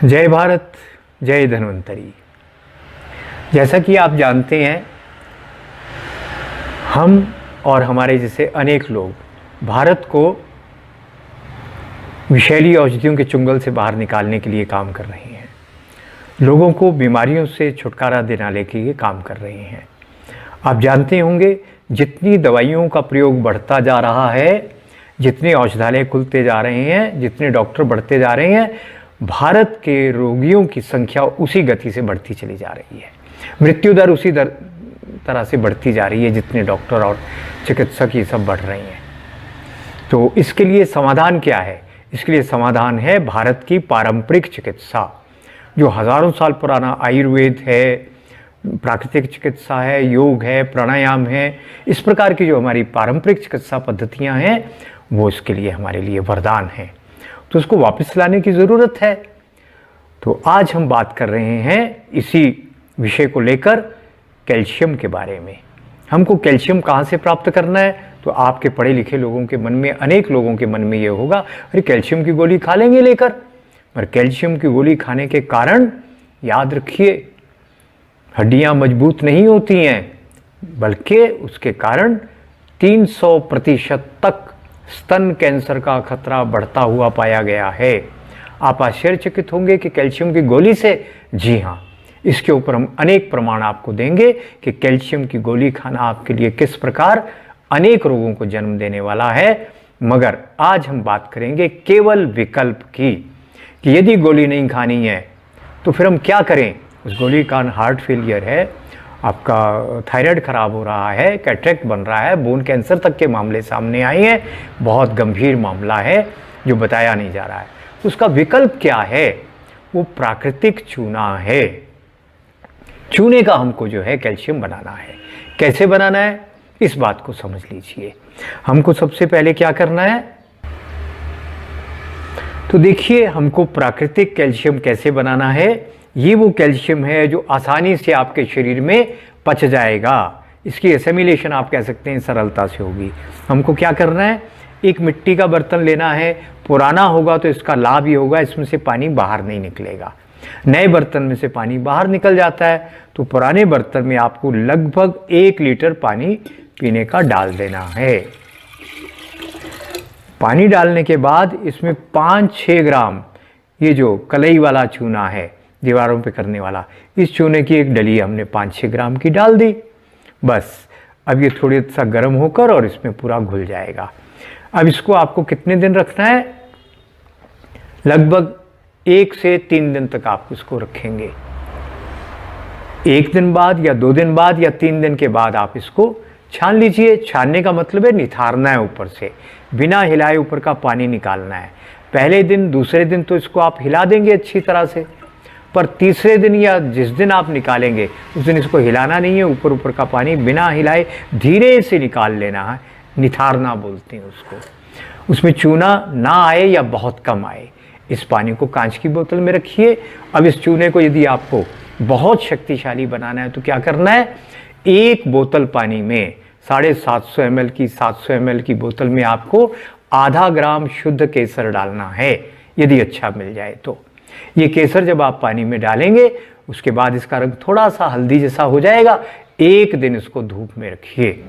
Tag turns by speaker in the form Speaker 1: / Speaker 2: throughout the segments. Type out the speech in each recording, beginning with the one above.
Speaker 1: जय भारत, जय धन्वंतरी। जैसा कि आप जानते हैं, हम और हमारे जैसे अनेक लोग भारत को विषैली औषधियों के चुंगल से बाहर निकालने के लिए काम कर रहे हैं। लोगों को बीमारियों से छुटकारा दिलाने के लिए काम कर रहे हैं। आप जानते होंगे, जितनी दवाइयों का प्रयोग बढ़ता जा रहा है, जितने औषधालय खुलते जा रहे हैं, जितने डॉक्टर बढ़ते जा रहे हैं, भारत के रोगियों की संख्या उसी गति से बढ़ती चली जा रही है। मृत्यु दर उसी तरह से बढ़ती जा रही है जितने डॉक्टर और चिकित्सक ये सब बढ़ रहे हैं। तो इसके लिए समाधान क्या है? इसके लिए समाधान है भारत की पारंपरिक चिकित्सा, जो हज़ारों साल पुराना आयुर्वेद है, प्राकृतिक चिकित्सा है, योग है, प्राणायाम है। इस प्रकार की जो हमारी पारंपरिक चिकित्सा पद्धतियां हैं, वो इसके लिए हमारे लिए वरदान हैं। तो उसको वापस लाने की ज़रूरत है। तो आज हम बात कर रहे हैं इसी विषय को लेकर, कैल्शियम के बारे में। हमको कैल्शियम कहाँ से प्राप्त करना है? तो आपके पढ़े लिखे लोगों के मन में, अनेक लोगों के मन में ये होगा, अरे कैल्शियम की गोली खा लेंगे लेकर। पर कैल्शियम की गोली खाने के कारण, याद रखिए, हड्डियाँ मजबूत नहीं होती हैं, बल्कि उसके कारण 300% तक स्तन कैंसर का खतरा बढ़ता हुआ पाया गया है। आप आश्चर्यचकित होंगे कि कैल्शियम की गोली से? जी हाँ, इसके ऊपर हम अनेक प्रमाण आपको देंगे कि कैल्शियम की गोली खाना आपके लिए किस प्रकार अनेक रोगों को जन्म देने वाला है। मगर आज हम बात करेंगे केवल विकल्प की, कि यदि गोली नहीं खानी है तो फिर हम क्या करें। उस गोली का हार्ट फेलियर है, आपका थायराइड खराब हो रहा है, कैटरेक्ट बन रहा है, बोन कैंसर तक के मामले सामने आए हैं। बहुत गंभीर मामला है जो बताया नहीं जा रहा है। तो उसका विकल्प क्या है? वो प्राकृतिक चूना है। चूने का हमको जो है कैल्शियम बनाना है। कैसे बनाना है, इस बात को समझ लीजिए। हमको सबसे पहले क्या करना है, तो देखिए, हमको प्राकृतिक कैल्शियम कैसे बनाना है। ये वो कैल्शियम है जो आसानी से आपके शरीर में पच जाएगा। इसकी एसिमिलेशन आप कह सकते हैं सरलता से होगी। हमको क्या करना है, एक मिट्टी का बर्तन लेना है। पुराना होगा तो इसका लाभ ये होगा, इसमें से पानी बाहर नहीं निकलेगा। नए बर्तन में से पानी बाहर निकल जाता है। तो पुराने बर्तन में आपको लगभग 1 लीटर पानी पीने का डाल देना है। पानी डालने के बाद इसमें 5-6 ग्राम ये जो कलई वाला चूना है, दीवारों पे करने वाला, इस चूने की एक डली हमने 5-6 ग्राम की डाल दी। बस अब ये थोड़ी सा गर्म होकर और इसमें पूरा घुल जाएगा। अब इसको आपको कितने दिन रखना है? लगभग 1 से 3 दिन तक आप इसको रखेंगे। 1 दिन बाद या 2 दिन बाद या 3 दिन के बाद आप इसको छान लीजिए। छानने का मतलब है निथारना है, ऊपर से बिना हिलाए ऊपर का पानी निकालना है। पहले दिन, दूसरे दिन तो इसको आप हिला देंगे अच्छी तरह से, पर तीसरे दिन या जिस दिन आप निकालेंगे उस दिन इसको हिलाना नहीं है। ऊपर ऊपर का पानी बिना हिलाए धीरे से निकाल लेना है। निथारना बोलते हैं उसको। उसमें चूना ना आए या बहुत कम आए। इस पानी को कांच की बोतल में रखिए। अब इस चूने को यदि आपको बहुत शक्तिशाली बनाना है तो क्या करना है, 1 बोतल पानी में 750 ml की, 700 ml की बोतल में आपको आधा ग्राम शुद्ध केसर डालना है, यदि अच्छा मिल जाए तो। ये केसर जब आप पानी में डालेंगे, उसके बाद इसका रंग थोड़ा सा हल्दी जैसा हो जाएगा। 1 दिन इसको धूप में रखिए।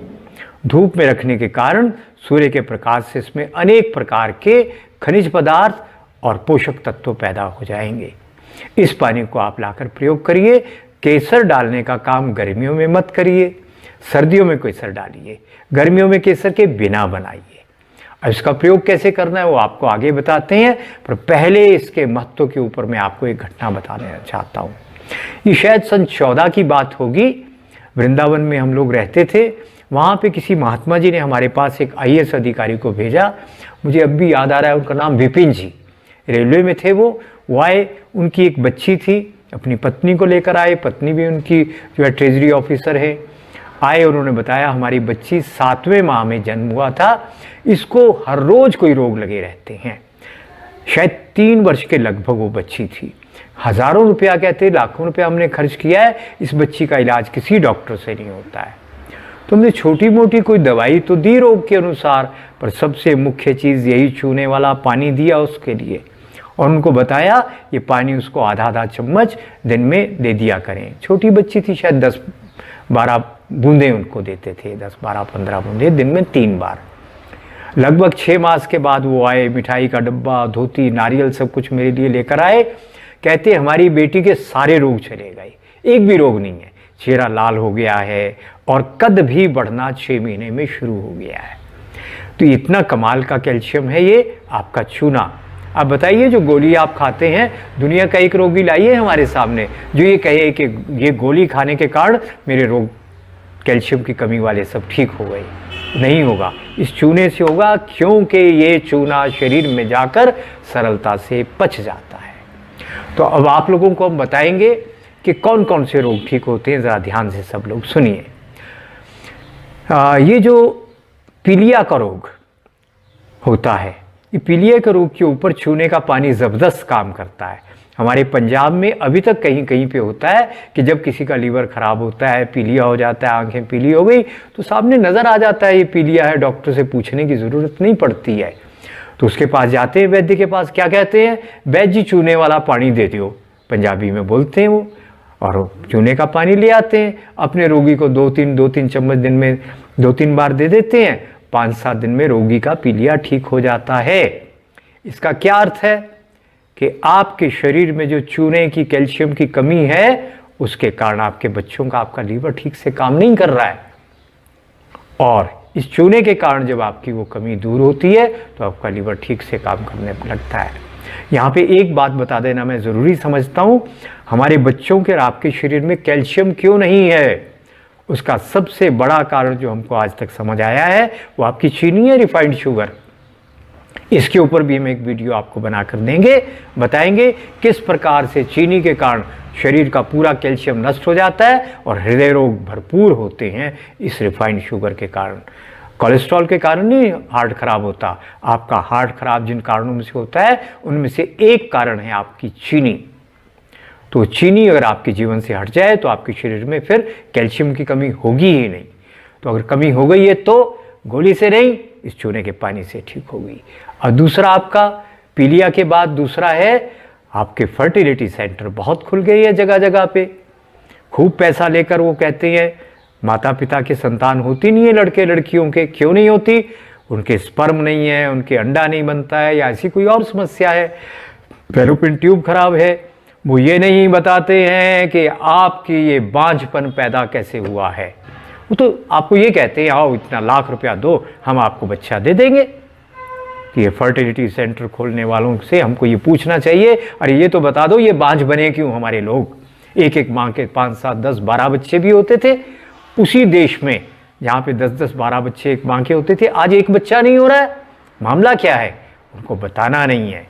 Speaker 1: धूप में रखने के कारण सूर्य के प्रकाश से इसमें अनेक प्रकार के खनिज पदार्थ और पोषक तत्व पैदा हो जाएंगे। इस पानी को आप लाकर प्रयोग करिए। केसर डालने का काम गर्मियों में मत करिए, सर्दियों में केसर डालिए। गर्मियों में केसर के बिना बनाइए। अब इसका प्रयोग कैसे करना है वो आपको आगे बताते हैं, पर पहले इसके महत्व के ऊपर मैं आपको एक घटना बताना चाहता हूँ। ये शायद सन 14 की बात होगी। वृंदावन में हम लोग रहते थे। वहाँ पे किसी महात्मा जी ने हमारे पास एक IAS अधिकारी को भेजा। मुझे अब भी याद आ रहा है, उनका नाम विपिन जी। रेलवे में थे वो आए, उनकी एक बच्ची थी, अपनी पत्नी को लेकर आए। पत्नी भी उनकी जो है ट्रेजरी ऑफिसर है। आए, उन्होंने बताया हमारी बच्ची 7वें माह में जन्म हुआ था, इसको हर रोज कोई रोग लगे रहते हैं। शायद 3 वर्ष के लगभग वो बच्ची थी। हजारों रुपया, कहते लाखों रुपया हमने खर्च किया है, इस बच्ची का इलाज किसी डॉक्टर से नहीं होता है। तो हमने छोटी मोटी कोई दवाई तो दी रोग के अनुसार, पर सबसे मुख्य चीज़ यही चूने वाला पानी दिया उसके लिए। और उनको बताया ये पानी उसको आधा आधा चम्मच दिन में दे दिया करें। छोटी बच्ची थी, शायद 10-12 बूंदें उनको देते थे, 10-12-15 बूंदें दिन में 3 बार। लगभग 6 मास के बाद वो आए, मिठाई का डब्बा, धोती, नारियल सब कुछ मेरे लिए लेकर आए। कहते हमारी बेटी के सारे रोग चले गए, एक भी रोग नहीं है, चेहरा लाल हो गया है और कद भी बढ़ना 6 महीने में शुरू हो गया है। तो इतना कमाल का कैल्शियम है ये आपका चूना। आप बताइए, जो गोली आप खाते हैं, दुनिया का एक रोगी लाइए हमारे सामने जो ये कहे कि ये गोली खाने के कारण मेरे रोग कैल्शियम की कमी वाले सब ठीक हो गए। नहीं होगा, इस चूने से होगा, क्योंकि ये चूना शरीर में जाकर सरलता से पच जाता है। तो अब आप लोगों को हम बताएंगे कि कौन कौन से रोग ठीक होते हैं। ज़रा ध्यान से सब लोग सुनिए। ये जो पीलिया का रोग होता है, ये पीलिया के रोग के ऊपर चूने का पानी ज़बरदस्त काम करता है। हमारे पंजाब में अभी तक कहीं कहीं पे होता है कि जब किसी का लीवर ख़राब होता है, पीलिया हो जाता है, आंखें पीली हो गई, तो सामने नज़र आ जाता है ये पीलिया है, डॉक्टर से पूछने की ज़रूरत नहीं पड़ती है। तो उसके पास जाते हैं, वैद्य के पास, क्या कहते हैं, वैद्य जी चूने वाला पानी दे दो, पंजाबी में बोलते हैं वो, और चूने का पानी ले आते हैं। अपने रोगी को 2-3 चम्मच दिन में 2-3 बार दे देते हैं। 5-7 दिन में रोगी का पीलिया ठीक हो जाता है। इसका क्या अर्थ है कि आपके शरीर में जो चूने की, कैल्शियम की कमी है, उसके कारण आपके बच्चों का, आपका लीवर ठीक से काम नहीं कर रहा है। और इस चूने के कारण जब आपकी वो कमी दूर होती है तो आपका लीवर ठीक से काम करने लगता है। यहाँ पे एक बात बता देना मैं ज़रूरी समझता हूँ, हमारे बच्चों के और आपके शरीर में कैल्शियम क्यों नहीं है, उसका सबसे बड़ा कारण जो हमको आज तक समझ आया है वो आपकी चीनी है, रिफाइंड शुगर। इसके ऊपर भी हम एक वीडियो आपको बनाकर देंगे, बताएंगे किस प्रकार से चीनी के कारण शरीर का पूरा कैल्शियम नष्ट हो जाता है और हृदय रोग भरपूर होते हैं इस रिफाइंड शुगर के कारण। कोलेस्ट्रॉल के कारण नहीं हार्ट खराब होता, आपका हार्ट खराब जिन कारणों में से होता है उनमें से एक कारण है आपकी चीनी। तो चीनी अगर आपके जीवन से हट जाए तो आपके शरीर में फिर कैल्शियम की कमी होगी ही नहीं। तो अगर कमी हो गई है तो गोली से नहीं, इस चूने के पानी से ठीक होगी। और दूसरा आपका पीलिया के बाद दूसरा है आपके फर्टिलिटी सेंटर बहुत खुल गई है जगह जगह पे। खूब पैसा लेकर वो कहते हैं माता पिता की संतान होती नहीं है लड़के लड़कियों के। क्यों नहीं होती? उनके स्पर्म नहीं है, उनके अंडा नहीं बनता है, या ऐसी कोई और समस्या है, फैलोपियन ट्यूब खराब है। वो ये नहीं बताते हैं कि आपकी ये बांझपन पैदा कैसे हुआ है। वो तो आपको ये कहते हैं आओ इतना लाख रुपया दो, हम आपको बच्चा दे देंगे। ये फर्टिलिटी सेंटर खोलने वालों से हमको ये पूछना चाहिए, अरे ये तो बता दो ये बांझ बने क्यों हमारे लोग। एक एक माँ के 5, 7, 10, 12 बच्चे भी होते थे उसी देश में जहाँ पे 10, 10, 12 बच्चे एक माँ के होते थे। आज एक बच्चा नहीं हो रहा है, मामला क्या है? उनको बताना नहीं है।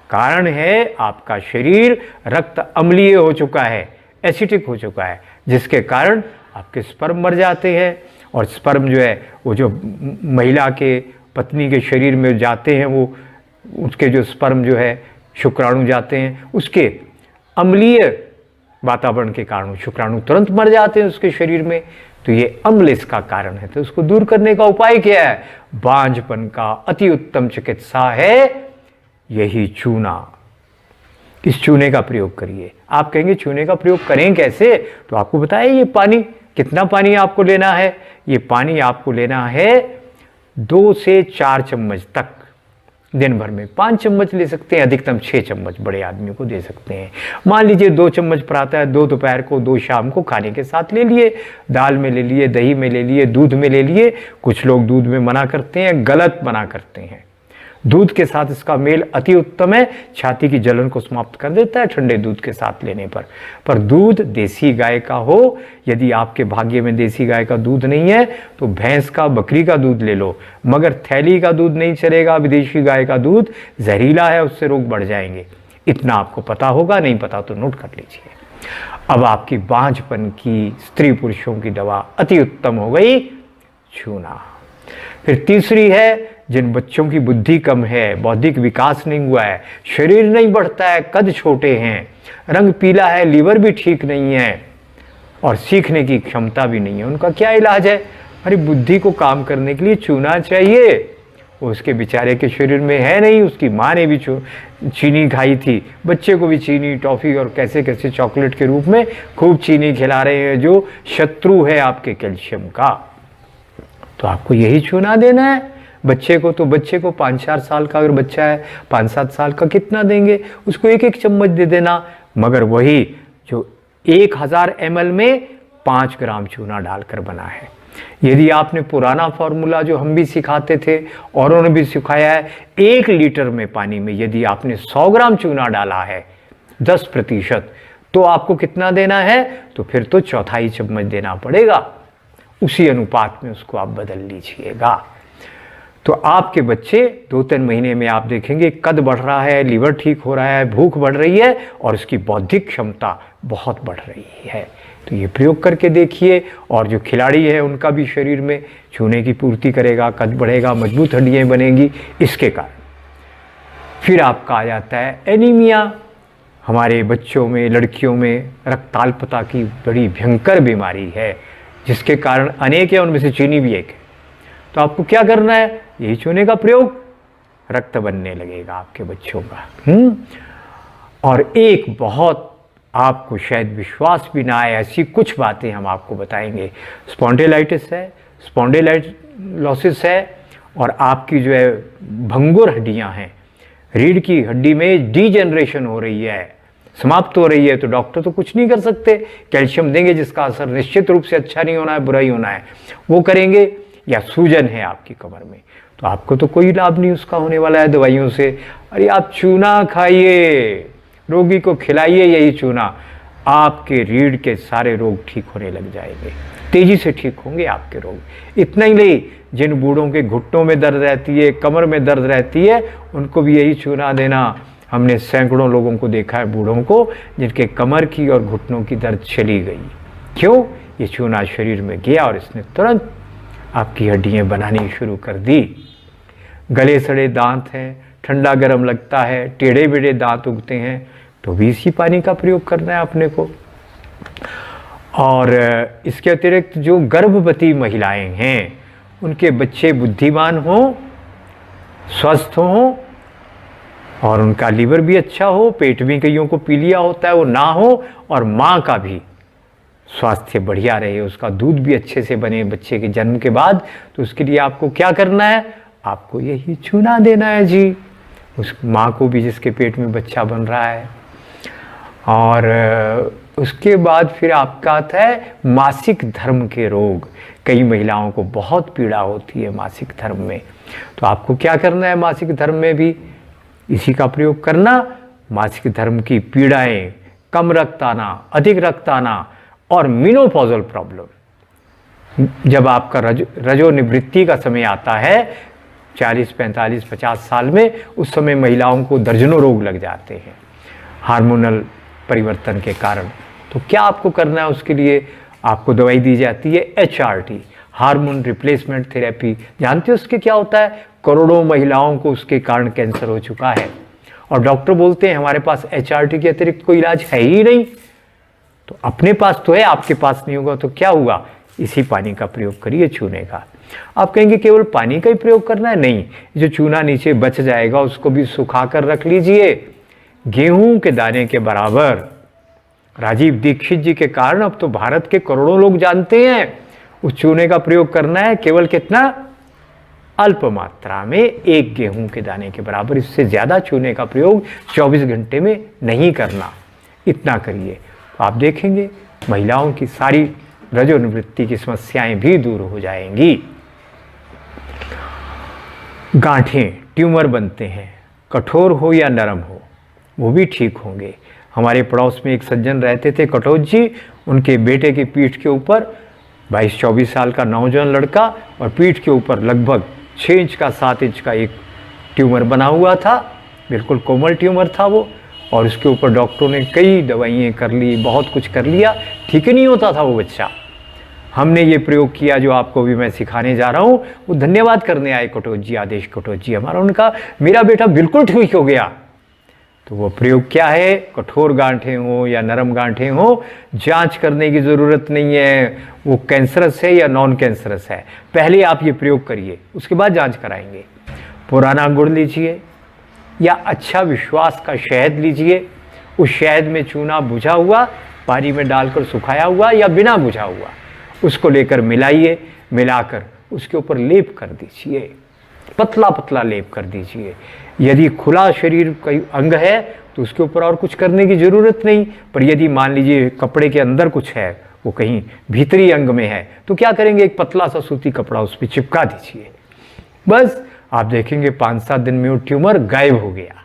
Speaker 1: कारण है आपका शरीर रक्त अम्लीय हो चुका है, एसिडिक हो चुका है, जिसके कारण आपके स्पर्म मर जाते हैं। और स्पर्म जो है वो जो महिला के पत्नी के शरीर में जाते हैं, वो उसके जो स्पर्म जो है शुक्राणु जाते हैं, उसके अम्लीय वातावरण के कारण शुक्राणु तुरंत मर जाते हैं उसके शरीर में। तो ये अम्ल इसका कारण है। तो उसको दूर करने का उपाय क्या है? बांझपन का अति उत्तम चिकित्सा है यही चूना। इस चूने का प्रयोग करिए। आप कहेंगे चूने का प्रयोग करें कैसे? तो आपको बताया ये पानी, कितना पानी आपको लेना है? ये पानी आपको लेना है 2 से 4 चम्मच तक दिन भर में। 5 चम्मच ले सकते हैं, अधिकतम 6 चम्मच बड़े आदमी को दे सकते हैं। मान लीजिए 2 चम्मच पराता है, 2 दोपहर को, 2 शाम को खाने के साथ ले लिए, दाल में ले लिए, दही में ले लिए, दूध में ले लिए। कुछ लोग दूध में मना करते हैं, गलत मना करते हैं। दूध के साथ इसका मेल अति उत्तम है, छाती की जलन को समाप्त कर देता है ठंडे दूध के साथ लेने पर दूध देसी गाय का हो। यदि आपके भाग्य में देसी गाय का दूध नहीं है तो भैंस का, बकरी का दूध ले लो, मगर थैली का दूध नहीं चलेगा। विदेशी गाय का दूध जहरीला है, उससे रोग बढ़ जाएंगे। इतना आपको पता होगा, नहीं पता तो नोट कर लीजिए। अब आपकी बांझपन की, स्त्री पुरुषों की दवा अति उत्तम हो गई चूना। फिर तीसरी है जिन बच्चों की बुद्धि कम है, बौद्धिक विकास नहीं हुआ है, शरीर नहीं बढ़ता है, कद छोटे हैं, रंग पीला है, लीवर भी ठीक नहीं है और सीखने की क्षमता भी नहीं है, उनका क्या इलाज है? अरे बुद्धि को काम करने के लिए चूना चाहिए। वो उसके बेचारे के शरीर में है नहीं। उसकी माँ ने भी चीनी खाई थी, बच्चे को भी चीनी, टॉफ़ी और कैसे कैसे चॉकलेट के रूप में खूब चीनी खिला रहे हैं, जो शत्रु है आपके कैल्शियम का। तो आपको यही चूना देना है बच्चे को। तो बच्चे को 5-4 साल का अगर बच्चा है, 5-7 साल का, कितना देंगे उसको? 1-1 चम्मच दे देना, मगर वही जो 1000 ml में 5 ग्राम चूना डालकर बना है। यदि आपने पुराना फॉर्मूला जो हम भी सिखाते थे और उन्होंने भी सिखाया है, 1 लीटर में पानी में यदि आपने 100 ग्राम चूना डाला है 10%, तो आपको कितना देना है? तो फिर तो 1/4 चम्मच देना पड़ेगा। उसी अनुपात में उसको आप बदल लीजिएगा। तो आपके बच्चे 2-3 महीने में आप देखेंगे कद बढ़ रहा है, लीवर ठीक हो रहा है, भूख बढ़ रही है और उसकी बौद्धिक क्षमता बहुत बढ़ रही है। तो ये प्रयोग करके देखिए। और जो खिलाड़ी है उनका भी शरीर में चूने की पूर्ति करेगा, कद बढ़ेगा, मजबूत हड्डियाँ बनेंगी इसके कारण। फिर आपका आ जाता है एनीमिया। हमारे बच्चों में, लड़कियों में रक्ताल्पता की बड़ी भयंकर बीमारी है, जिसके कारण अनेक है, उनमें से चीनी भी एक है। तो आपको क्या करना है? यही चूने का प्रयोग, रक्त बनने लगेगा आपके बच्चों का। और एक बहुत आपको शायद विश्वास भी ना आए, ऐसी कुछ बातें हम आपको बताएंगे। स्पॉन्डिलाइटिस है, स्पॉन्डिलाइटिस है, और आपकी जो है भंगुर हड्डियां हैं, रीढ़ की हड्डी में डीजेनरेशन हो रही है, समाप्त हो रही है। तो डॉक्टर तो कुछ नहीं कर सकते, कैल्शियम देंगे जिसका असर निश्चित रूप से अच्छा नहीं होना है, बुरा ही होना है, वो करेंगे। या सूजन है आपकी कमर में, तो आपको तो कोई लाभ नहीं उसका होने वाला है दवाइयों से। अरे आप चूना खाइए, रोगी को खिलाइए यही चूना, आपके रीढ़ के सारे रोग ठीक होने लग जाएंगे, तेजी से ठीक होंगे आपके रोग। इतना ही नहीं, जिन बूढ़ों के घुटनों में दर्द रहती है, कमर में दर्द रहती है, उनको भी यही चूना देना। हमने सैकड़ों लोगों को देखा है, बूढ़ों को, जिनके कमर की और घुटनों की दर्द चली गई। क्यों? ये चूना शरीर में गया और इसने तुरंत आपकी हड्डियां बनानी शुरू कर दी। गले सड़े दांत हैं, ठंडा गर्म लगता है, टेढ़े बेढ़े दांत उगते हैं, तो भी इसी पानी का प्रयोग करना है अपने को। और इसके अतिरिक्त जो गर्भवती महिलाएं हैं, उनके बच्चे बुद्धिमान हों, स्वस्थ हों, और उनका लीवर भी अच्छा हो, पेट भी कईयों को पीलिया होता है वो ना हो, और माँ का भी स्वास्थ्य बढ़िया रहे, उसका दूध भी अच्छे से बने बच्चे के जन्म के बाद। तो उसके लिए आपको क्या करना है? आपको यही चूना देना है जी, उस माँ को भी जिसके पेट में बच्चा बन रहा है। और उसके बाद फिर आपका आता है मासिक धर्म के रोग। कई महिलाओं को बहुत पीड़ा होती है मासिक धर्म में, तो आपको क्या करना है? मासिक धर्म में भी इसी का प्रयोग करना। मासिक धर्म की पीड़ाएं, कम रक्त आना, अधिक रक्त आना और मेनोपॉजल प्रॉब्लम, जब आपका रजोनिवृत्ति का समय आता है 40, 45, 50 साल में, उस समय महिलाओं को दर्जनों रोग लग जाते हैं हार्मोनल परिवर्तन के कारण। तो क्या आपको करना है? उसके लिए आपको दवाई दी जाती है HRT, हार्मोन रिप्लेसमेंट थेरेपी। जानते हो उसके क्या होता है? करोड़ों महिलाओं को उसके कारण कैंसर हो चुका है, और डॉक्टर बोलते हैं हमारे पास HRT के अतिरिक्त कोई इलाज है ही नहीं। तो अपने पास तो है, आपके पास नहीं होगा तो क्या हुआ? इसी पानी का प्रयोग करिए, चूने का। आप कहेंगे केवल पानी का ही प्रयोग करना है? नहीं, जो चूना नीचे बच जाएगा उसको भी सुखा कर रख लीजिए, गेहूं के दाने के बराबर। राजीव दीक्षित जी के कारण अब तो भारत के करोड़ों लोग जानते हैं उस चूने का प्रयोग करना है। केवल कितना? अल्प मात्रा में, 1 गेहूं के दाने के बराबर। इससे ज़्यादा चूने का प्रयोग 24 घंटे में नहीं करना, इतना करिए। तो आप देखेंगे महिलाओं की सारी रजोनिवृत्ति की समस्याएं भी दूर हो जाएंगी। गांठें, ट्यूमर बनते हैं, कठोर हो या नरम हो, वो भी ठीक होंगे। हमारे पड़ोस में एक सज्जन रहते थे, कटोच जी, उनके बेटे की पीठ के ऊपर 22-24 साल का नौजवान लड़का, और पीठ के ऊपर लगभग 6 इंच का 7 इंच का एक ट्यूमर बना हुआ था, बिल्कुल कोमल ट्यूमर था वो। और उसके ऊपर डॉक्टरों ने कई दवाइयाँ कर ली, बहुत कुछ कर लिया, ठीक ही नहीं होता था वो बच्चा। हमने ये प्रयोग किया जो आपको भी मैं सिखाने जा रहा हूँ। वो धन्यवाद करने आए कटोच जी, आदेश कटोच जी हमारा, उनका मेरा बेटा बिल्कुल ठीक हो गया। तो वो प्रयोग क्या है? कठोर गांठें हो या नरम गांठें हो, जांच करने की ज़रूरत नहीं है वो कैंसरस है या नॉन कैंसरस है। पहले आप ये प्रयोग करिए, उसके बाद जांच कराएंगे। पुराना गुड़ लीजिए या अच्छा विश्वास का शहद लीजिए, उस शहद में चूना बुझा हुआ पानी में डालकर सुखाया हुआ या बिना बुझा हुआ उसको लेकर मिलाइए, मिलाकर उसके ऊपर लेप कर दीजिए, पतला पतला लेप कर दीजिए। यदि खुला शरीर कोई अंग है तो उसके ऊपर और कुछ करने की ज़रूरत नहीं, पर यदि मान लीजिए कपड़े के अंदर कुछ है, वो कहीं भीतरी अंग में है, तो क्या करेंगे, एक पतला सा सूती कपड़ा उस पर चिपका दीजिए। बस आप देखेंगे 5-7 दिन में वो ट्यूमर गायब हो गया।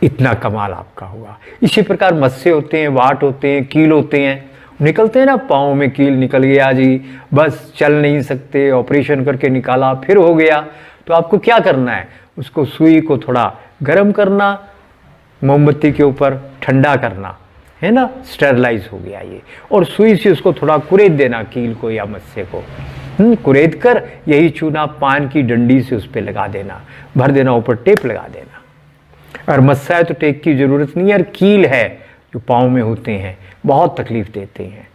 Speaker 1: इतना कमाल आपका हुआ। इसी प्रकार मस्से होते हैं, वाट होते हैं, कील होते हैं, निकलते हैं ना, पाँव में कील निकल गया जी, बस चल नहीं सकते, ऑपरेशन करके निकाला फिर हो गया, तो आपको क्या करना है, उसको सुई को थोड़ा गर्म करना, मोमबत्ती के ऊपर ठंडा करना, है ना, स्टेरलाइज हो गया ये, और सुई से उसको थोड़ा कुरेद देना कील को या मस्से को, कुरेद कर यही चूना पान की डंडी से उस पर लगा देना, भर देना, ऊपर टेप लगा देना। और मस्सा है तो टेप की ज़रूरत नहीं है, और कील है जो पाँव में होते हैं बहुत तकलीफ देते हैं,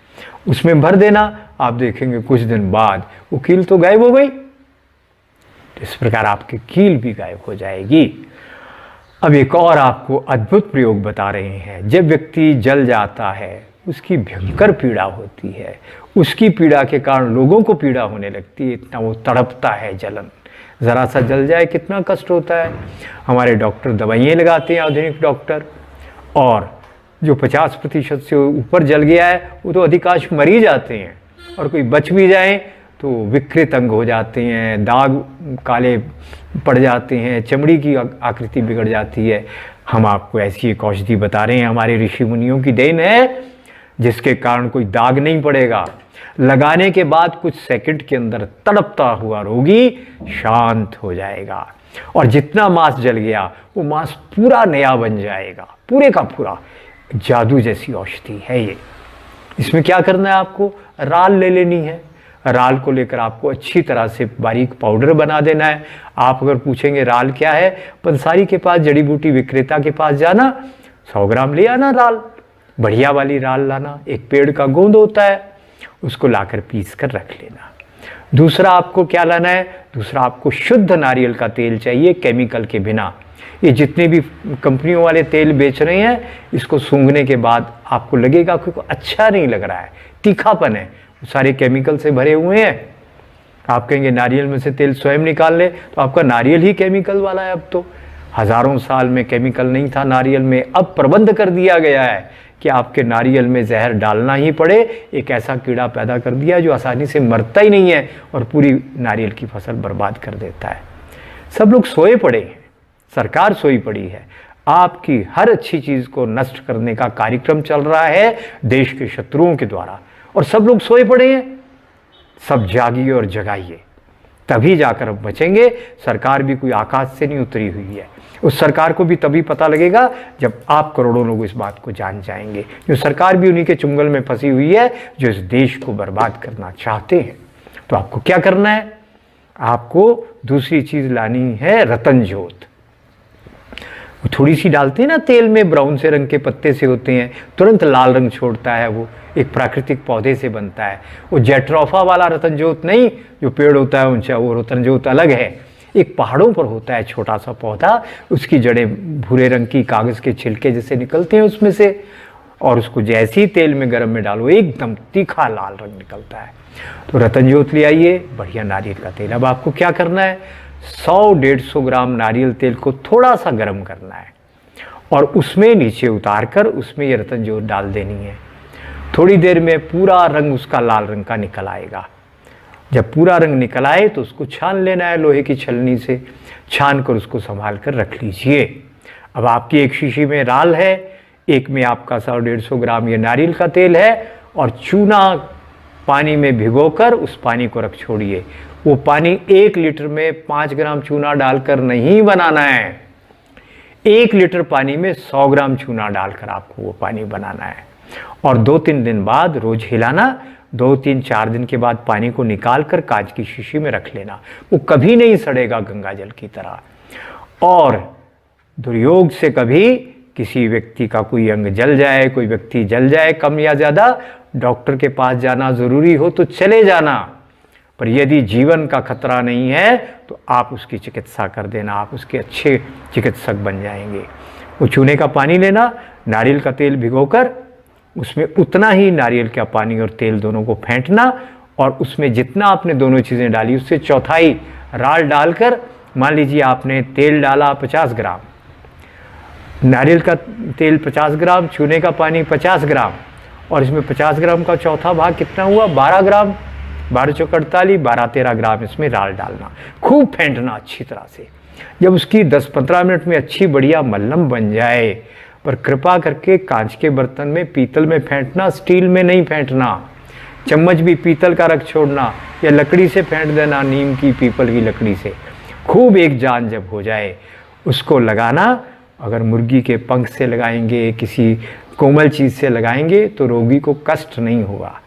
Speaker 1: उसमें भर देना। आप देखेंगे कुछ दिन बाद वो कील तो गायब हो गई। तो इस प्रकार आपकी कील भी गायब हो जाएगी। अब एक और आपको अद्भुत प्रयोग बता रहे हैं। जब व्यक्ति जल जाता है उसकी भयंकर पीड़ा होती है, उसकी पीड़ा के कारण लोगों को पीड़ा होने लगती है, इतना वो तड़पता है जलन, ज़रा सा जल जाए कितना कष्ट होता है। हमारे डॉक्टर दवाइयाँ लगाते हैं, आधुनिक डॉक्टर, और जो 50% से ऊपर जल गया है वो तो अधिकांश मर ही जाते हैं, और कोई बच भी जाए तो विकृत अंग हो जाते हैं, दाग काले पड़ जाते हैं, चमड़ी की आकृति बिगड़ जाती है। हम आपको ऐसी एक औषधि बता रहे हैं, हमारे ऋषि मुनियों की देन है, जिसके कारण कोई दाग नहीं पड़ेगा। लगाने के बाद कुछ सेकंड के अंदर तड़पता हुआ रोगी शांत हो जाएगा, और जितना मांस जल गया वो मांस पूरा नया बन जाएगा, पूरे का पूरा। जादू जैसी औषधि है ये। इसमें क्या करना है, आपको राल ले लेनी है, राल को लेकर आपको अच्छी तरह से बारीक पाउडर बना देना है। आप अगर पूछेंगे राल क्या है, पंसारी के पास, जड़ी बूटी विक्रेता के पास जाना, 100 ग्राम ले आना राल, बढ़िया वाली राल लाना, एक पेड़ का गोंद होता है, उसको लाकर पीस कर रख लेना। दूसरा आपको क्या लाना है, दूसरा आपको शुद्ध नारियल का तेल चाहिए, केमिकल के बिना। ये जितने भी कंपनियों वाले तेल बेच रहे हैं, इसको सूंघने के बाद आपको लगेगा कि अच्छा नहीं लग रहा है, तीखापन है, सारे केमिकल से भरे हुए हैं। आप कहेंगे नारियल में से तेल स्वयं निकाल ले, तो आपका नारियल ही केमिकल वाला है। अब तो हज़ारों साल में केमिकल नहीं था नारियल में, अब प्रबंध कर दिया गया है कि आपके नारियल में जहर डालना ही पड़े। एक ऐसा कीड़ा पैदा कर दिया जो आसानी से मरता ही नहीं है और पूरी नारियल की फसल बर्बाद कर देता है। सब लोग सोए पड़े हैं, सरकार सोई पड़ी है, आपकी हर अच्छी चीज़ को नष्ट करने का कार्यक्रम चल रहा है देश के शत्रुओं के द्वारा, और सब लोग सोए पड़े हैं। सब जागिए और जगाइए, तभी जाकर हम बचेंगे। सरकार भी कोई आकाश से नहीं उतरी हुई है, उस सरकार को भी तभी पता लगेगा जब आप करोड़ों लोग इस बात को जान जाएंगे। जो सरकार भी उन्हीं के चुंगल में फंसी हुई है जो इस देश को बर्बाद करना चाहते हैं। तो आपको क्या करना है, आपको दूसरी चीज़ लानी है, रतन ज्योत। वो थोड़ी सी डालते हैं ना तेल में, ब्राउन से रंग के पत्ते से होते हैं, तुरंत लाल रंग छोड़ता है, वो एक प्राकृतिक पौधे से बनता है। वो जेट्रोफा वाला रतन ज्योत नहीं, जो पेड़ होता है ऊंचा, वो रतन ज्योत अलग है। एक पहाड़ों पर होता है छोटा सा पौधा, उसकी जड़ें भूरे रंग की कागज़ के छिलके जैसे निकलते हैं उसमें से, और उसको जैसे ही तेल में गर्म में डालो एकदम तीखा लाल रंग निकलता है। तो रतन ज्योत ले आइए, बढ़िया नारियल का तेल। अब आपको क्या करना है, 100-150 ग्राम नारियल तेल को थोड़ा सा गर्म करना है, और उसमें नीचे उतार कर उसमें ये रतन ज्योत डाल देनी है। थोड़ी देर में पूरा रंग उसका लाल रंग का निकल आएगा। जब पूरा रंग निकल आए तो उसको छान लेना है लोहे की छलनी से, छान कर उसको संभाल कर रख लीजिए। अब आपकी एक शीशी में राल है, एक में आपका 100-150 ग्राम ये नारियल का तेल है, और चूना पानी में भिगोकर उस पानी को रख छोड़िए। वो पानी 1 लीटर में 5 ग्राम चूना डालकर नहीं बनाना है, 1 लीटर पानी में 100 ग्राम चूना डालकर आपको वो पानी बनाना है। और 2-3 दिन बाद रोज हिलाना, 2-3-4 दिन के बाद पानी को निकाल कर कांच की शीशी में रख लेना। वो कभी नहीं सड़ेगा गंगा जल की तरह। और दुर्योग से कभी किसी व्यक्ति का कोई अंग जल जाए, कोई व्यक्ति जल जाए कम या ज़्यादा, डॉक्टर के पास जाना ज़रूरी हो तो चले जाना, पर यदि जीवन का खतरा नहीं है तो आप उसकी चिकित्सा कर देना, आप उसके अच्छे चिकित्सक बन जाएंगे। वो चूने का पानी लेना, नारियल का तेल भिगोकर उसमें उतना ही नारियल का पानी और तेल दोनों को फेंटना, और उसमें जितना आपने दोनों चीज़ें डाली उससे चौथाई राल डालकर, मान लीजिए आपने तेल डाला 50 ग्राम, नारियल का तेल 50 ग्राम, चूने का पानी 50 ग्राम, और इसमें 50 ग्राम का चौथा भाग कितना हुआ 12 ग्राम, 12 चौक 48, 12-13 ग्राम इसमें राल डालना, खूब फेंटना अच्छी तरह से। जब उसकी 10-15 मिनट में अच्छी बढ़िया मल्लम बन जाए, पर कृपा करके कांच के बर्तन में, पीतल में फेंटना, स्टील में नहीं फेंटना। चम्मच भी पीतल का रख छोड़ना, या लकड़ी से फेंट देना, नीम की पीपल की लकड़ी से। खूब एक जान जब हो जाए उसको लगाना। अगर मुर्गी के पंख से लगाएंगे, किसी कोमल चीज़ से लगाएंगे तो रोगी को कष्ट नहीं होगा।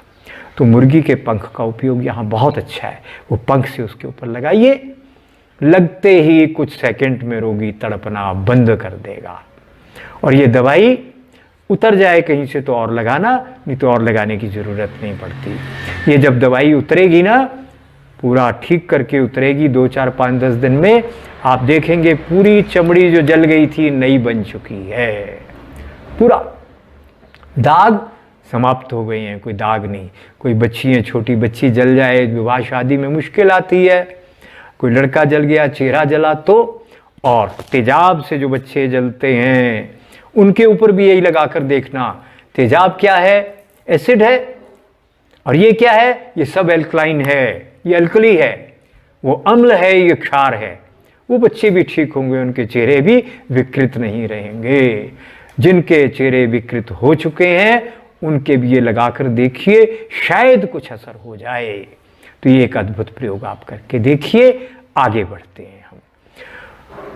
Speaker 1: तो मुर्गी के पंख का उपयोग यहाँ बहुत अच्छा है। वो पंख से उसके ऊपर लगाइए, लगते ही कुछ सेकंड में रोगी तड़पना बंद कर देगा। और ये दवाई उतर जाए कहीं से तो और लगाना, नहीं तो और लगाने की ज़रूरत नहीं पड़ती। ये जब दवाई उतरेगी ना, पूरा ठीक करके उतरेगी 2, 4, 5, 10 दिन में, आप देखेंगे पूरी चमड़ी जो जल गई थी नई बन चुकी है, पूरा दाग समाप्त हो गए हैं, कोई दाग नहीं। कोई बच्ची है, छोटी बच्ची जल जाए, विवाह शादी में मुश्किल आती है। कोई लड़का जल गया, चेहरा जला तो, और तेजाब से जो बच्चे जलते हैं उनके ऊपर भी यही लगाकर देखना। तेजाब क्या है? एसिड है। और ये क्या है? ये सब एल्कलाइन है, ये अल्कली है, वो अम्ल है, ये क्षार है। वो बच्चे भी ठीक होंगे, उनके चेहरे भी विकृत नहीं रहेंगे। जिनके चेहरे विकृत हो चुके हैं उनके भी ये लगाकर देखिए, शायद कुछ असर हो जाए। तो ये एक अद्भुत प्रयोग आप करके देखिए। आगे बढ़ते हैं हम।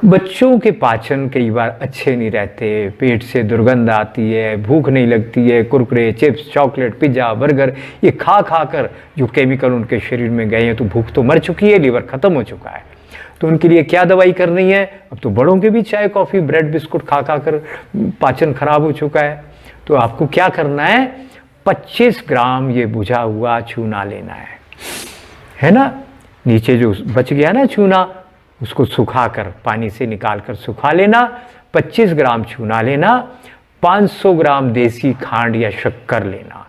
Speaker 1: बच्चों के पाचन कई बार अच्छे नहीं रहते, पेट से दुर्गंध आती है, भूख नहीं लगती है, Kurkure, chips, chocolate, pizza, burger ये खा खा कर जो केमिकल उनके शरीर में गए हैं, तो भूख तो मर चुकी है, लीवर ख़त्म हो चुका है। तो उनके लिए क्या दवाई करनी है? अब तो बड़ों के भी चाय, कॉफ़ी, ब्रेड, बिस्कुट खा खा कर पाचन खराब हो चुका है। तो आपको क्या करना है? 25 ग्राम ये बुझा हुआ चूना लेना है ना। नीचे जो बच गया ना चूना, उसको सुखाकर पानी से निकाल कर सुखा लेना। 25 ग्राम चूना लेना, 500 ग्राम देसी खांड या शक्कर लेना।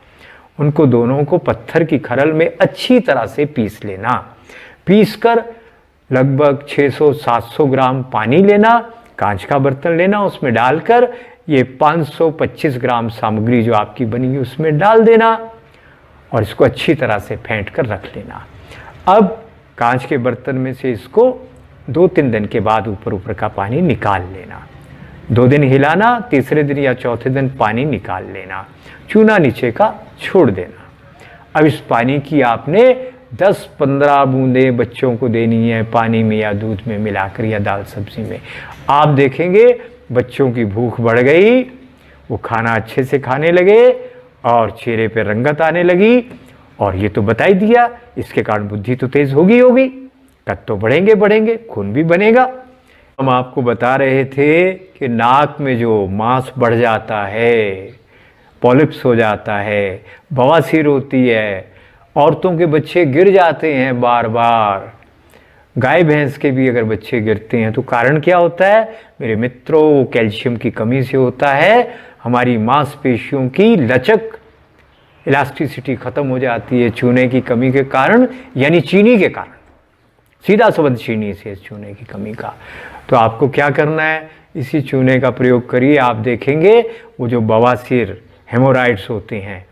Speaker 1: उनको दोनों को पत्थर की खरल में अच्छी तरह से पीस लेना। पीसकर लगभग 600-700 ग्राम पानी लेना, कांच का बर्तन लेना, उसमें डालकर ये 525 ग्राम सामग्री जो आपकी बनी है उसमें डाल देना, और इसको अच्छी तरह से फेंट कर रख लेना। अब कांच के बर्तन में से इसको 2-3 दिन के बाद ऊपर ऊपर का पानी निकाल लेना। 2 दिन हिलाना, तीसरे दिन या चौथे दिन पानी निकाल लेना, चूना नीचे का छोड़ देना। अब इस पानी की आपने 10-15 बूंदें बच्चों को देनी है, पानी में या दूध में मिलाकर या दाल सब्जी में। आप देखेंगे बच्चों की भूख बढ़ गई, वो खाना अच्छे से खाने लगे और चेहरे पे रंगत आने लगी। और ये तो बता ही दिया, इसके कारण बुद्धि तो तेज होगी, कद तो बढ़ेंगे, खून भी बनेगा। हम आपको बता रहे थे कि नाक में जो मांस बढ़ जाता है, पॉलिप्स हो जाता है, बवासीर होती है, औरतों के बच्चे गिर जाते हैं बार बार, गाय भैंस के भी अगर बच्चे गिरते हैं, तो कारण क्या होता है मेरे मित्रों? कैल्शियम की कमी से होता है। हमारी मांसपेशियों की लचक, इलास्टिसिटी खत्म हो जाती है चूने की कमी के कारण, यानी चीनी के कारण। सीधा संबंध चीनी से, चूने की कमी का। तो आपको क्या करना है? इसी चूने का प्रयोग करिए। आप देखेंगे वो जो बवासीर, हेमोराइड्स होते हैं,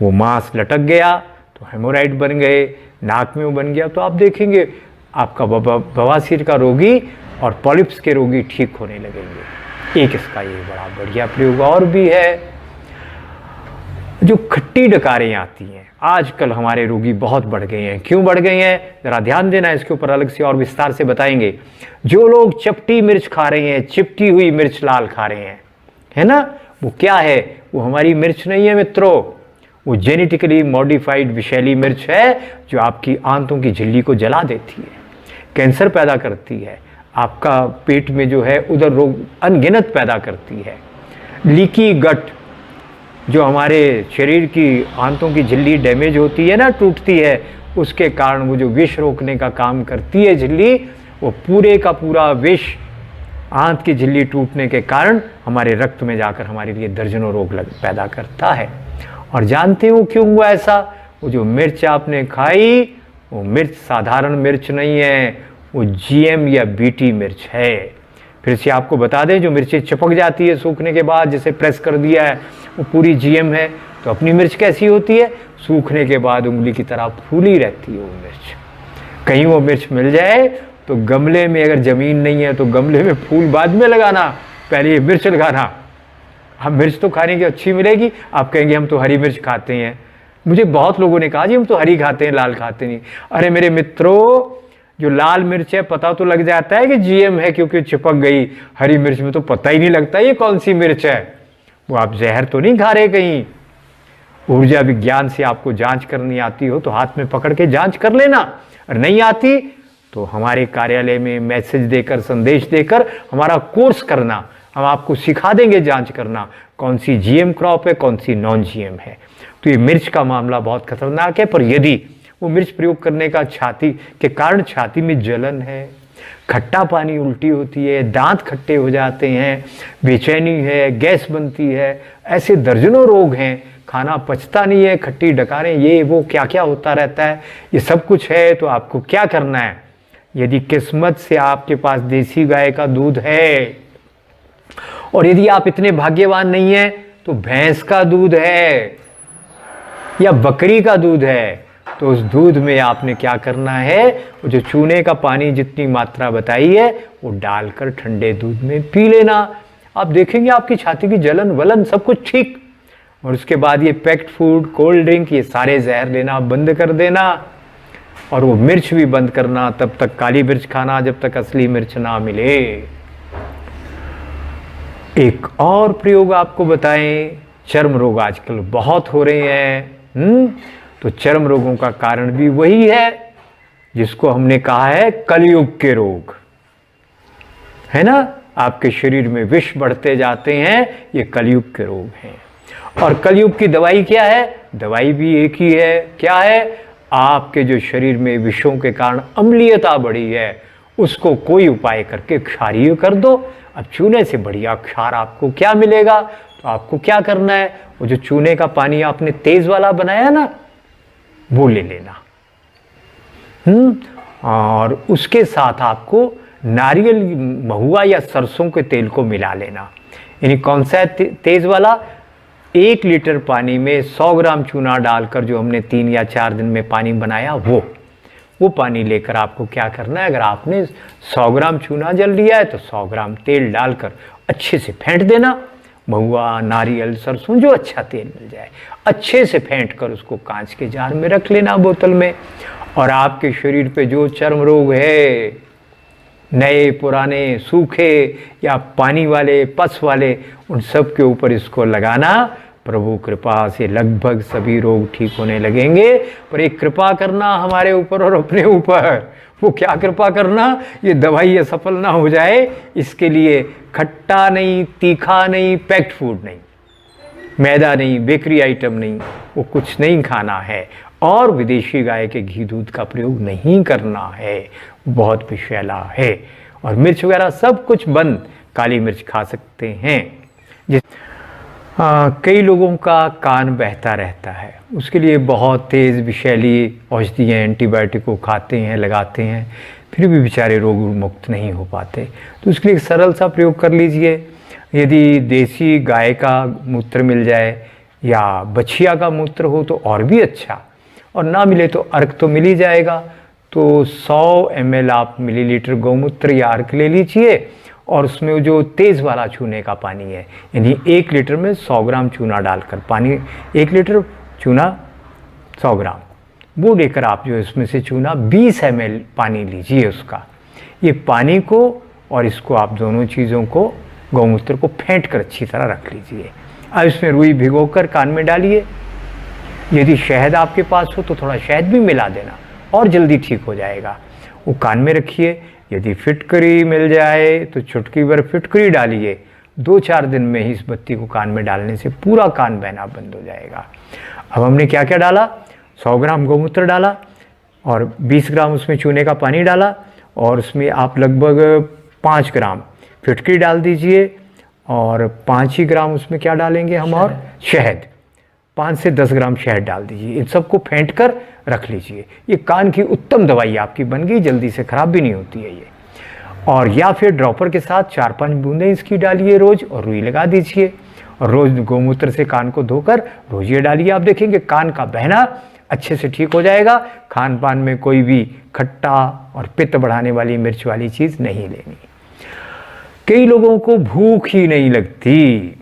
Speaker 1: वो मांस लटक गया तो हेमोराइड बन गए, नाक में वो बन गया तो आप देखेंगे आपका बवासीर का रोगी और पॉलिप्स के रोगी ठीक होने लगेंगे। एक इसका ये बड़ा बढ़िया प्रयोग और भी है। जो खट्टी डकारें आती हैं, आजकल हमारे रोगी बहुत बढ़ गए हैं। क्यों बढ़ गए हैं? ज़रा ध्यान देना, इसके ऊपर अलग से और विस्तार से बताएंगे। जो लोग चपटी मिर्च खा रहे हैं, चिपटी हुई मिर्च लाल खा रहे हैं, है ना, वो क्या है? वो हमारी मिर्च नहीं है मित्रों, वो जेनेटिकली मॉडिफाइड विषैली मिर्च है, जो आपकी आंतों की झिल्ली को जला देती है, कैंसर पैदा करती है, आपका पेट में जो है उधर रोग अनगिनत पैदा करती है। लीकी गट, जो हमारे शरीर की आंतों की झिल्ली डैमेज होती है ना, टूटती है, उसके कारण वो जो विष रोकने का काम करती है झिल्ली, वो पूरे का पूरा विष आंत की झिल्ली टूटने के कारण हमारे रक्त में जाकर हमारे लिए दर्जनों रोग पैदा करता है। और जानते हो क्यों हुआ ऐसा? वो जो मिर्च आपने खाई, वो मिर्च साधारण मिर्च नहीं है, वो GM या BT मिर्च है। फिर से आपको बता दें, जो मिर्ची चिपक जाती है सूखने के बाद, जैसे प्रेस कर दिया है, वो पूरी GM है। तो अपनी मिर्च कैसी होती है? सूखने के बाद उंगली की तरह फूली रहती है वो मिर्च। कहीं वो मिर्च मिल जाए तो गमले में, अगर ज़मीन नहीं है तो गमले में फूल बाद में लगाना, पहले ये मिर्च लगाना। हम मिर्च तो खाने की अच्छी मिलेगी, आप कहेंगे हम तो हरी मिर्च खाते हैं। मुझे बहुत लोगों ने कहा जी हम तो हरी खाते हैं, लाल खाते नहीं। अरे मेरे मित्रों, जो लाल मिर्च है पता तो लग जाता है कि GM है क्योंकि चिपक गई। हरी मिर्च में तो पता ही नहीं लगता ये कौन सी मिर्च है। वो आप जहर तो नहीं खा रहे कहीं। ऊर्जा विज्ञान से आपको जांच करनी आती हो तो हाथ में पकड़ के जांच कर लेना, और नहीं आती तो हमारे कार्यालय में मैसेज देकर, संदेश देकर हमारा कोर्स करना। हम आपको सिखा देंगे जांच करना, कौन सी GM क्रॉप है, कौन सी नॉन GM है। तो ये मिर्च का मामला बहुत खतरनाक है। पर यदि वो मिर्च प्रयोग करने का छाती के कारण छाती में जलन है, खट्टा पानी उल्टी होती है, दांत खट्टे हो जाते हैं, बेचैनी है, गैस बनती है, ऐसे दर्जनों रोग हैं, खाना पचता नहीं है, खट्टी डकारें, ये वो क्या क्या होता रहता है, ये सब कुछ है। तो आपको क्या करना है? यदि किस्मत से आपके पास देसी गाय का दूध है, और यदि आप इतने भाग्यवान नहीं हैं तो भैंस का दूध है या बकरी का दूध है, तो उस दूध में आपने क्या करना है? वो जो चूने का पानी जितनी मात्रा बताई है वो डालकर ठंडे दूध में पी लेना। आप देखेंगे आपकी छाती की जलन वलन सब कुछ ठीक। और उसके बाद ये पैक्ड फूड, कोल्ड ड्रिंक, ये सारे जहर लेना बंद कर देना, और वो मिर्च भी बंद करना। तब तक काली मिर्च खाना जब तक असली मिर्च ना मिले। एक और प्रयोग आपको बताएं, चर्म रोग आजकल बहुत हो रहे हैं। तो चर्म रोगों का कारण भी वही है जिसको हमने कहा है कलयुग के रोग, है ना। आपके शरीर में विष बढ़ते जाते हैं, ये कलयुग के रोग हैं। और कलयुग की दवाई क्या है? दवाई भी एक ही है। क्या है? आपके जो शरीर में विषों के कारण अम्लीयता बढ़ी है, उसको कोई उपाय करके क्षारीय कर दो। अब चूने से बढ़िया क्षार आपको क्या मिलेगा? तो आपको क्या करना है? वो जो चूने का पानी आपने तेज वाला बनाया ना, वो ले लेना। और उसके साथ आपको नारियल, महुआ या सरसों के तेल को मिला लेना। यानी कौन सा तेज वाला? 1 लीटर पानी में 100 ग्राम चूना डालकर जो हमने 3 या 4 दिन में पानी बनाया, वो पानी लेकर आपको क्या करना है? अगर आपने 100 ग्राम चूना जल लिया है तो 100 ग्राम तेल डालकर अच्छे से फेंट देना। महुआ, नारियल, सरसों, जो अच्छा तेल मिल जाए, अच्छे से फेंट कर उसको कांच के जार में रख लेना, बोतल में। और आपके शरीर पे जो चर्म रोग है, नए पुराने, सूखे या पानी वाले, पस वाले, उन सब के ऊपर इसको लगाना। प्रभु कृपा से लगभग सभी रोग ठीक होने लगेंगे। पर एक कृपा करना हमारे ऊपर और अपने ऊपर। वो क्या कृपा करना? ये दवाई असफल ना हो जाए, इसके लिए खट्टा नहीं, तीखा नहीं, पैक्ड फूड नहीं, मैदा नहीं, बेकरी आइटम नहीं, वो कुछ नहीं खाना है। और विदेशी गाय के घी दूध का प्रयोग नहीं करना है, बहुत विषैला है। और मिर्च वगैरह सब कुछ बंद। काली मिर्च खा सकते हैं। कई लोगों का कान बहता रहता है, उसके लिए बहुत तेज़ विषैली औषधियाँ, एंटीबायोटिक को खाते हैं, लगाते हैं, फिर भी बेचारे रोग मुक्त नहीं हो पाते। तो उसके लिए एक सरल सा प्रयोग कर लीजिए। यदि देसी गाय का मूत्र मिल जाए या बछिया का मूत्र हो तो और भी अच्छा, और ना मिले तो अर्क तो मिल ही जाएगा। तो 100 ml आप मिलीलीटर गौमूत्र या अर्क ले लीजिए, और उसमें जो तेज़ वाला चूने का पानी है, यानी 1 लीटर में 100 ग्राम चूना डालकर, पानी 1 लीटर, चूना 100 ग्राम, वो लेकर आप जो इसमें से चूना 20 ml पानी लीजिए उसका। ये पानी को और इसको आप दोनों चीज़ों को, गौमूत्र को फेंट कर अच्छी तरह रख लीजिए। अब इसमें रुई भिगोकर कान में डालिए। यदि शहद आपके पास हो तो थोड़ा शहद भी मिला देना और जल्दी ठीक हो जाएगा। वो कान में रखिए। यदि फिटकरी मिल जाए तो चुटकी भर फिटकरी डालिए। 2-4 दिन में ही इस बत्ती को कान में डालने से पूरा कान बहना बंद हो जाएगा। अब हमने क्या क्या डाला? 100 ग्राम गौमूत्र डाला, और 20 ग्राम उसमें चूने का पानी डाला और उसमें आप लगभग 5 ग्राम फिटकरी डाल दीजिए और 5 ही ग्राम उसमें क्या डालेंगे हम और शहद, 5 से 10 ग्राम शहद डाल दीजिए। इन सबको फेंट कर रख लीजिए। ये कान की उत्तम दवाई आपकी बन गई, जल्दी से ख़राब भी नहीं होती है ये। और या फिर ड्रॉपर के साथ 4-5 बूंदें इसकी डालिए रोज़ और रुई लगा दीजिए और रोज़ गोमूत्र से कान को धोकर रोज़ ये डालिए। आप देखेंगे कान का बहना अच्छे से ठीक हो जाएगा। खान पान में कोई भी खट्टा और पित्त बढ़ाने वाली मिर्च वाली चीज़ नहीं लेनी। कई लोगों को भूख ही नहीं लगती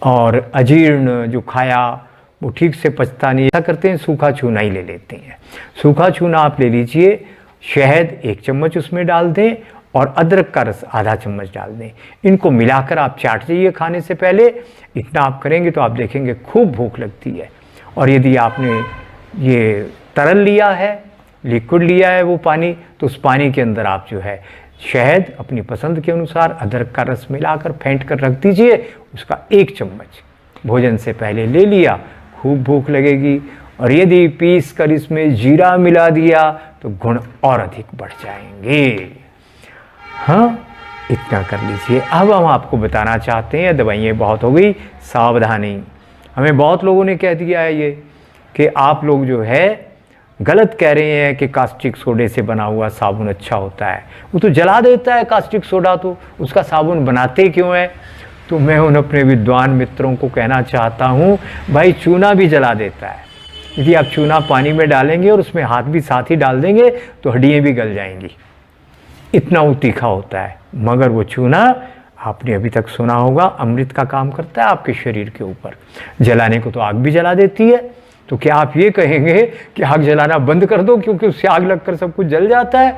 Speaker 1: और अजीर्ण जो खाया वो ठीक से पचता नहीं, ऐसा करते हैं सूखा चूना ही ले लेते हैं। सूखा चूना आप ले लीजिए, शहद 1 चम्मच उसमें डाल दें और अदरक का रस आधा चम्मच डाल दें। इनको मिलाकर आप चाट जाइए खाने से पहले। इतना आप करेंगे तो आप देखेंगे खूब भूख लगती है। और यदि आपने ये तरल लिया है, लिक्विड लिया है वो पानी, तो उस पानी के अंदर आप जो है शहद अपनी पसंद के अनुसार अदरक का रस मिलाकर फेंट कर रख दीजिए। उसका 1 चम्मच भोजन से पहले ले लिया, खूब भूख लगेगी। और यदि पीस कर इसमें जीरा मिला दिया तो गुण और अधिक बढ़ जाएंगे। हाँ, इतना कर लीजिए। अब हम आपको बताना चाहते हैं, दवाइयाँ बहुत हो गई, सावधानी। हमें बहुत लोगों ने कह दिया है ये कि आप लोग जो है गलत कह रहे हैं कि कास्टिक सोडे से बना हुआ साबुन अच्छा होता है। वो तो जला देता है कास्टिक सोडा, तो उसका साबुन बनाते क्यों है? तो मैं उन अपने विद्वान मित्रों को कहना चाहता हूँ, भाई चूना भी जला देता है। यदि आप चूना पानी में डालेंगे और उसमें हाथ भी साथ ही डाल देंगे तो हड्डियाँ भी गल जाएंगी, इतना वो तीखा होता है। मगर वो चूना, आपने अभी तक सुना होगा, अमृत का काम करता है आपके शरीर के ऊपर। जलाने को तो आग भी जला देती है। तो क्या आप ये कहेंगे कि आग जलाना बंद कर दो क्योंकि उससे आग लगकर सब कुछ जल जाता है?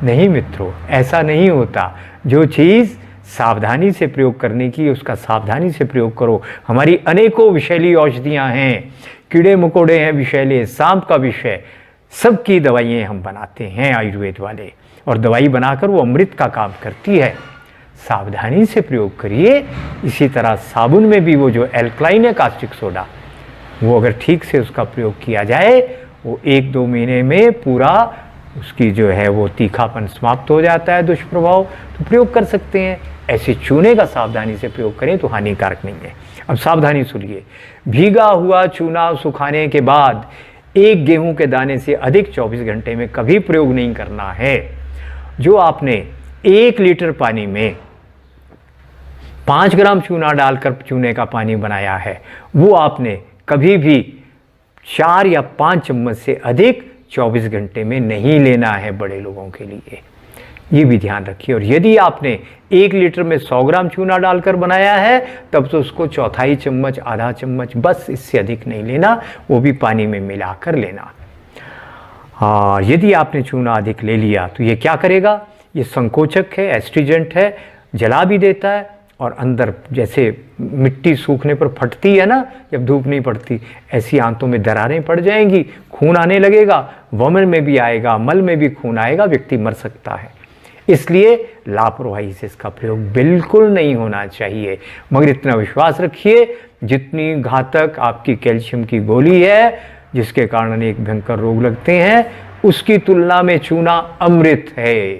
Speaker 1: नहीं मित्रों, ऐसा नहीं होता। जो चीज़ सावधानी से प्रयोग करने की, उसका सावधानी से प्रयोग करो। हमारी अनेकों विषैली औषधियाँ हैं, कीड़े मकोड़े हैं विषैले, सांप का विषय, सबकी दवाइयाँ हम बनाते हैं आयुर्वेद वाले। और दवाई बनाकर वो अमृत का काम करती है। सावधानी से प्रयोग करिए। इसी तरह साबुन में भी वो जो एल्कलाइन है कास्टिक सोडा, वो अगर ठीक से उसका प्रयोग किया जाए, वो 1-2 महीने में पूरा उसकी जो है वो तीखापन समाप्त हो जाता है, दुष्प्रभाव। तो प्रयोग कर सकते हैं। ऐसे चूने का सावधानी से प्रयोग करें तो हानिकारक नहीं है। अब सावधानी सुनिए। भीगा हुआ चूना सुखाने के बाद 1 गेहूं के दाने से अधिक 24 घंटे में कभी प्रयोग नहीं करना है। जो आपने 1 लीटर पानी में 5 ग्राम चूना डालकर चूने का पानी बनाया है, वो आपने कभी भी 4 या 5 चम्मच से अधिक 24 घंटे में नहीं लेना है बड़े लोगों के लिए। ये भी ध्यान रखिए। और यदि आपने 1 लीटर में 100 ग्राम चूना डालकर बनाया है, तब तो उसको 1/4 चम्मच, आधा चम्मच, बस, इससे अधिक नहीं लेना, वो भी पानी में मिलाकर लेना। हाँ, यदि आपने चूना अधिक ले लिया तो ये क्या करेगा? ये संकोचक है, एस्ट्रीजेंट है, जला भी देता है। और अंदर जैसे मिट्टी सूखने पर फटती है ना, जब धूप नहीं पड़ती, ऐसी आंतों में दरारें पड़ जाएंगी, खून आने लगेगा, वमन में भी आएगा, मल में भी खून आएगा, व्यक्ति मर सकता है। इसलिए लापरवाही से इसका प्रयोग बिल्कुल नहीं होना चाहिए। मगर इतना विश्वास रखिए, जितनी घातक आपकी कैल्शियम की गोली है, जिसके कारण अनेक भयंकर रोग लगते हैं, उसकी तुलना में चूना अमृत है।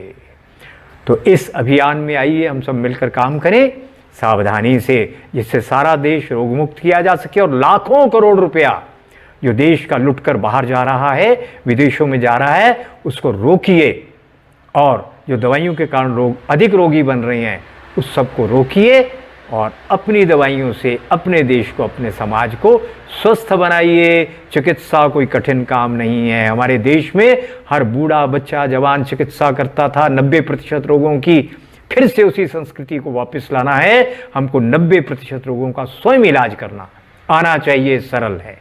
Speaker 1: तो इस अभियान में आइए हम सब मिलकर काम करें सावधानी से, जिससे सारा देश रोग मुक्त किया जा सके और लाखों करोड़ रुपया जो देश का लुटकर बाहर जा रहा है, विदेशों में जा रहा है, उसको रोकिए। और जो दवाइयों के कारण लोग अधिक रोगी बन रहे हैं, उस सब को रोकिए और अपनी दवाइयों से अपने देश को, अपने समाज को स्वस्थ बनाइए। चिकित्सा कोई कठिन काम नहीं है। हमारे देश में हर बूढ़ा, बच्चा, जवान चिकित्सा करता था 90% रोगों की। फिर से उसी संस्कृति को वापस लाना है। हमको 90% रोगों का स्वयं इलाज करना आना चाहिए, सरल है।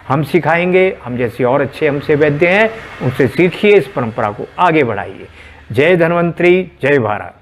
Speaker 1: हम सिखाएंगे, हम जैसे और अच्छे हमसे वैद्य हैं, उनसे सीखिए, इस परंपरा को आगे बढ़ाइए। जय धन्वंतरी, जय भारत।